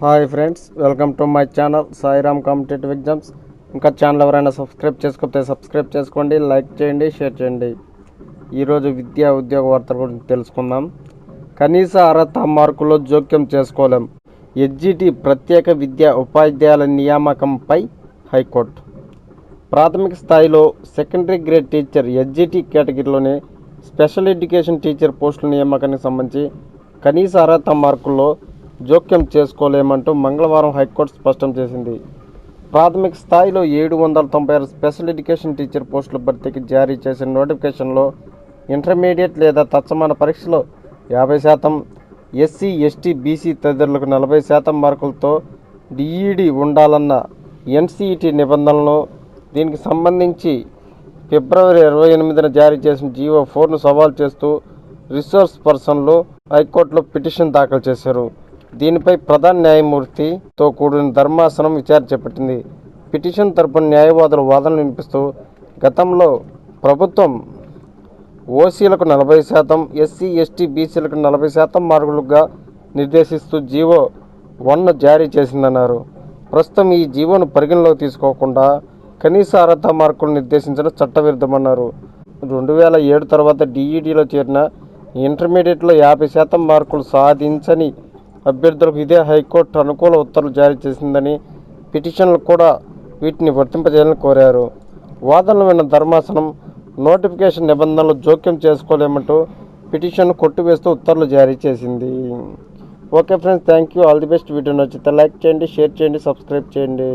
Hi friends, welcome to my channel Sairam competitive exams. ఇంకా channel ఎవరైనా subscribe చేసుకోకపోతే subscribe చేసుకోండి, లైక్ చేయండి, షేర్ చేయండి. ఈరోజు విద్యా ఉద్యోగ వార్తల గురించి తెలుసుకుందాం. కనీస అర్హత మార్కుల్లో జోక్యం చేసుకోలేం. ఎస్జిటి ప్రత్యేక విద్యా ఉపాధ్యాయుల నియామకంపై హైకోర్టు. ప్రాథమిక స్థాయిలో సెకండరీ గ్రేడ్ టీచర్ ఎస్జిటి కేటగిరీలోని స్పెషల్ ఎడ్యుకేషన్ టీచర్ పోస్టుల నియామకానికి సంబంధించి కనీస అర్హత మార్కుల్లో జోక్యం చేసుకోలేమంటూ మంగళవారం హైకోర్టు స్పష్టం చేసింది. ప్రాథమిక స్థాయిలో 796 స్పెషల్ ఎడ్యుకేషన్ టీచర్ పోస్టుల భర్తీకి జారీ చేసిన నోటిఫికేషన్లో ఇంటర్మీడియట్ లేదా తత్సమాన పరీక్షలో 50%, ఎస్సీ, ఎస్టీ, బీసీ తదితరులకు 40% మార్కులతో డిఈడి ఉండాలన్న ఎన్సీఈటీ నిబంధనలను, దీనికి సంబంధించి ఫిబ్రవరి 28న జారీ చేసిన జీవో 4ను సవాల్ చేస్తూ రిసోర్స్ పర్సన్లు హైకోర్టులో పిటిషన్ దాఖలు చేశారు. దీనిపై ప్రధాన న్యాయమూర్తితో కూడిన ధర్మాసనం విచారణ చేపట్టింది. పిటిషన్ తరపున న్యాయవాదులు వాదనలు వినిపిస్తూ గతంలో ప్రభుత్వం ఓసీలకు 40%, ఎస్సీ, ఎస్టీ, బీసీలకు 40% మార్కులుగా నిర్దేశిస్తూ జీవో 1ను జారీ చేసిందన్నారు. ప్రస్తుతం ఈ జీవోను పరిగణలోకి తీసుకోకుండా కనీస అర్హత మార్కులు నిర్దేశించడం చట్టవిరుద్ధమన్నారు. 2007 తర్వాత డిఈడిలో చేరిన ఇంటర్మీడియట్లో 50% మార్కులు సాధించని అభ్యర్థులకు ఇదే హైకోర్టు అనుకూల ఉత్తర్వులు జారీ చేసిందని, పిటిషన్లు కూడా వీటిని వర్తింపజేయాలని కోరారు. వాదనలు విన్న ధర్మాసనం నోటిఫికేషన్ నిబంధనలు జోక్యం చేసుకోలేమంటూ పిటిషన్ను కొట్టివేస్తూ ఉత్తర్వులు జారీ చేసింది. Okay friends, thank you, all the best. Video నచ్చితే లైక్ చేయండి, షేర్ చేయండి, సబ్స్క్రైబ్ చేయండి.